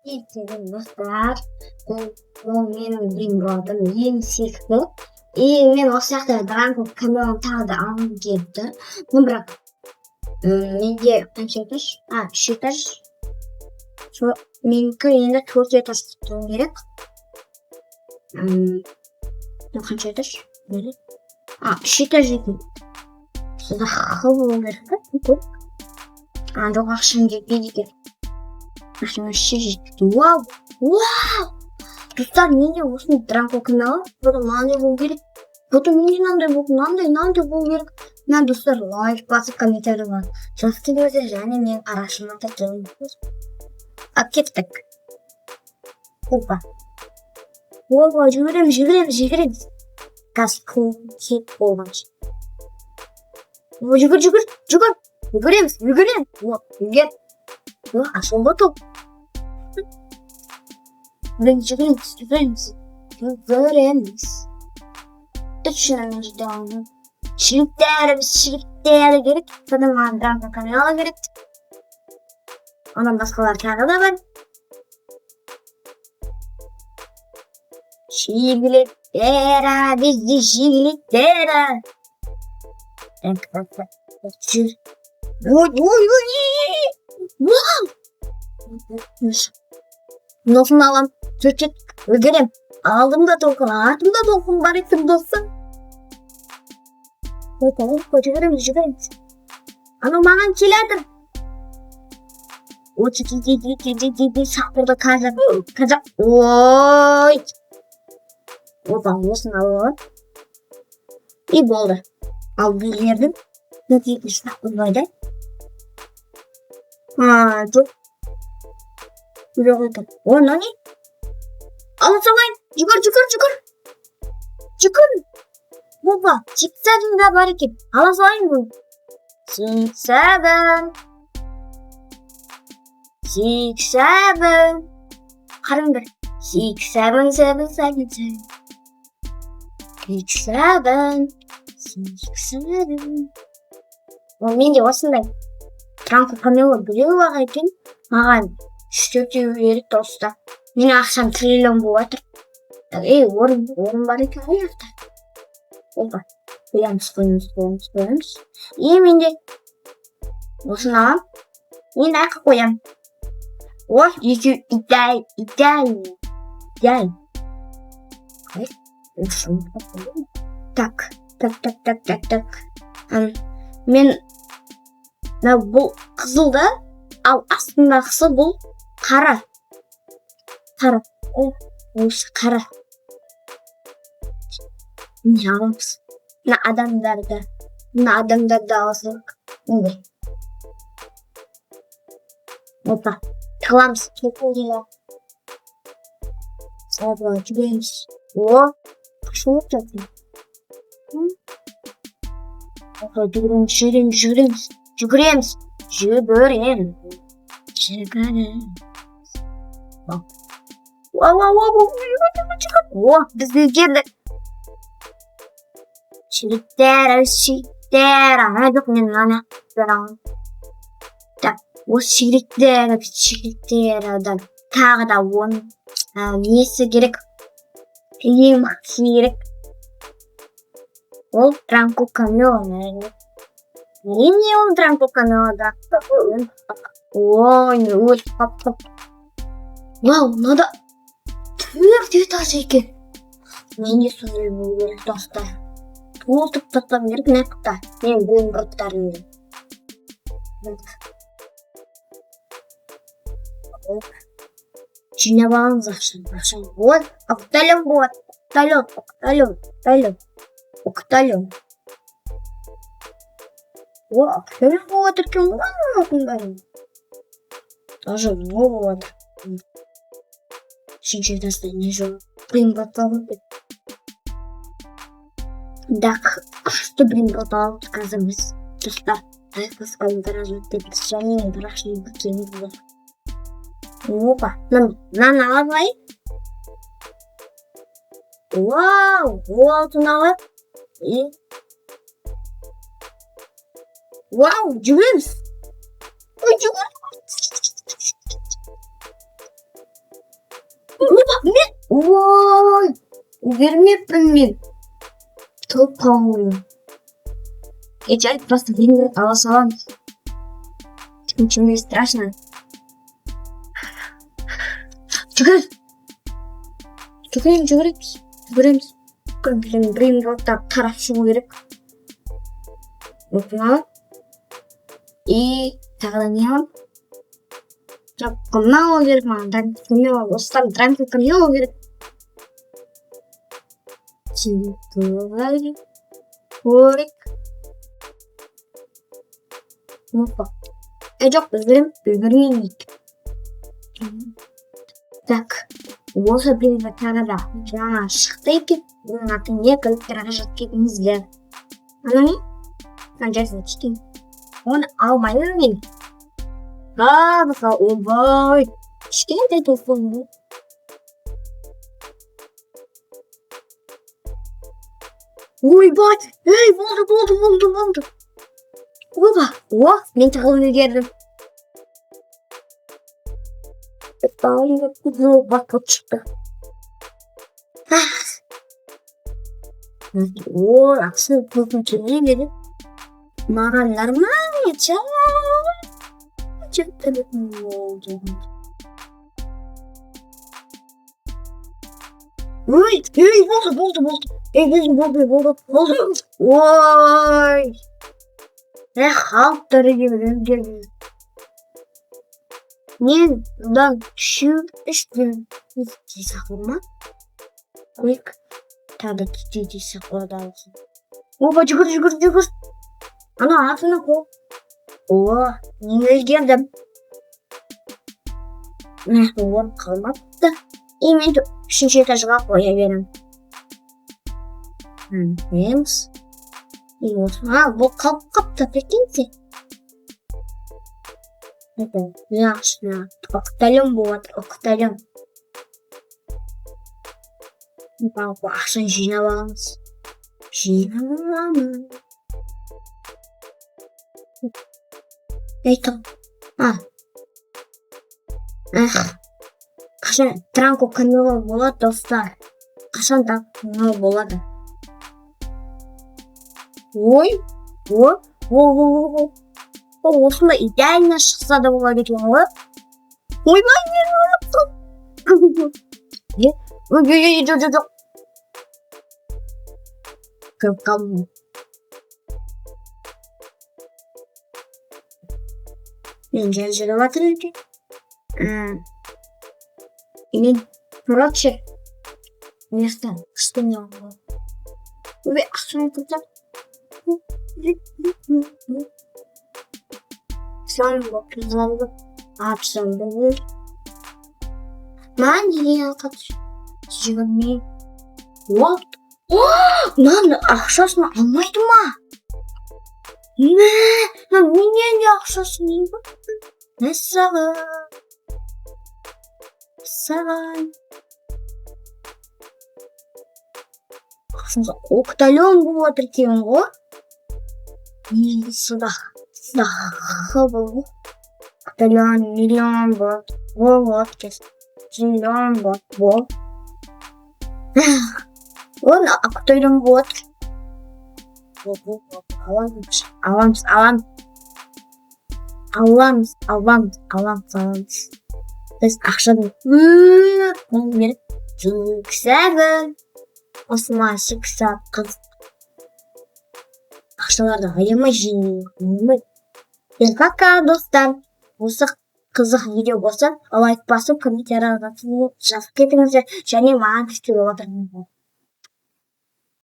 Деген достар, бұл менің Дринго ең сүйікті. И мен осы жақта Дранго камеоны тағы да алғым келіпті. Но бірақ менде қанша этаж? 3 этаж. Менікі енді 4 этаж тұруы керек. Қанша этаж? 3 этаж екен. Сізді ақыл болу керек па? Көп. Жоқ, ақшам жетпейді екен. Вообще жетті. Вау! Достар, менде осыны Дранго каналы. Бұдан мынандай болу керек. Бұдан менде мынандай болу керек. Мен достар лайк басып комментарий жазып кетіңіздер және мен арашыма тәкеліңіздер. Кеттік. Опа, жүгіреміз. Қазір кет болғанша. Жүгіреміз. Жүгер. Ашылды топ. Жүгіреміз. Түшініміз дауны. Шіліктері керек. Содан маған Дранго каналы керек. Онан басқалар тағы да бар. Шигілеттері, бізде шигілеттері. Носын алам, түртет, үлгерем. Алдымда толқын, артымда толқын бар екен достым. Жүгіреміз. Ана маған келедір. Сақпырды қазақ. Ой! Опа, осын алып. И болды. Ал билердің. Нәтиетін сақпырды. Жоқ. Жоқ екен. О, не? Ала салайын. Жүгір. Опа, 6-7 бар екен. Ала салайын бұл. 6-7. Қарыңдар. 6-7. Ол менде осындай Дранго камео біреу ақ екен. Маған 3-4 керек достар. Менің ақшам триллион болып жатыр. Орын бар екен ғой жақта. Опа, қоямыз. И менде осыны алам. Енді ақы қоям. О, идеально. Так. Мен бұл қызыл да, ал астындағысы бұл қара. Осы қара. Не аламыз? Мына адамдарды алсақ. Опа, тығыламыз. Опа, жүгіреміз. О, қашылып жатыр. Опа, жүгіреміз. О, біздің жерді. Шіліктер. Жоқ, мен мына берамын. Так, осы шіліктерді тағы да оның несі керек? Мақсы керек. Ол Дранго камео. Не ол Дранго камео? Ой, қап. Вау, надо 4 этаж екен. Менде сондай болу керек достар. Толтып тастап керек нақта. Мен бұл ғыптарымды. Жинап алыңыз ақшаны. Вот, оқтален болады. Оқтален. О, оқтален болады екен. Даже много болады. Үшінші этажда не жоқ. Блин, Так, что готовы казамыз. Достар, комментарий жазып және бірақшын бүкеміз. Опа, мынаны алайын. Вау, алтын алып. Вау, жүгіреміз. Ой, бермеппін мен. Толып қалуым. Кечеріп просто фильмді ала саламыз. Ничего не страшно. Жүгіреміз. Біреуін роттап тарап шығу керек. Оқиға. И тағы да не алам? Мынау алу керек маған. Осыдан дранкілка не алу керек? Корик. Опа. Жоқ, өзгермейміз. Так. Осы біреуі тағы да жаңа шықты екен. Оның аты не? Көліктерге жеткенімізге. Ана не? Жасын түстен. Оны алмаймын мен. Ойбай. Кішкентай телефон бұл. Ойбай. Ей, болды. Ойба. Мен тағылып егердім. Бақыт шықты. Ой, ақсын көзім келген еді. Маған нормально, Ой, болды. Болды. Ой. Халық дәрігерлерін келді. Мен бұдан 3 күн сақылма. Көйік. Тағы түтейді сақылады алсын. Опа, жүгір. Ана атына қол. О, мен өзгердім. Орын қалмапты. И мен 3-ші этажға қоя берем. Неміз. И осыға бұл қалып қапты пекенсе. Жақшына. Оқталым болады, оқталым. Ақшын жинап аламыз. Айтам. Қашан транко каналы болады, достар. Қашан каналы болады. Ой. Осында идеально шықса да болады екен ғой. Ойбай, не жоқ. Кіріп қалдым. Мен жүріп жатыр екен. Мен, короче, место, что не было. Ой, ақшаны көтіп. Сон болып, атсын болып. Маған деген қатшы. Жүгірмей. What? Маған ақшасын алмайды ма? Менен де ақшасын деймін. Саған. Ақшасын оқтален болып отыр екен ғой. Сыдақы бұл. Оқтален миллион болады. Вот кес. Триллион болады. Оны оқтален болады. Аламыз. Біз ақшаны беріп жүксәбін. Осыма шықса қыз. Ақшаларды аямай жинаймын. Пока, достар. Осы қызық видео болса, лайк басып, комментария жазып кетіңіздер. Және маған күшті отырыңыздар.